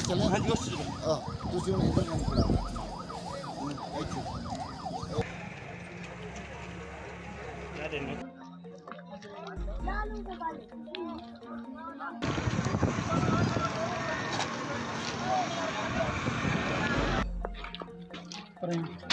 ਚੱਲੇ ਹਾਂਜੀ ਉਸ ਚ ਤੁਸੀਂ ਹੁਣ ਇੱਧਰ ਕੰਮ ਕਰਾ ਇੱਥੇ ਮੈਂ ਦੇਣੀ ਪਰ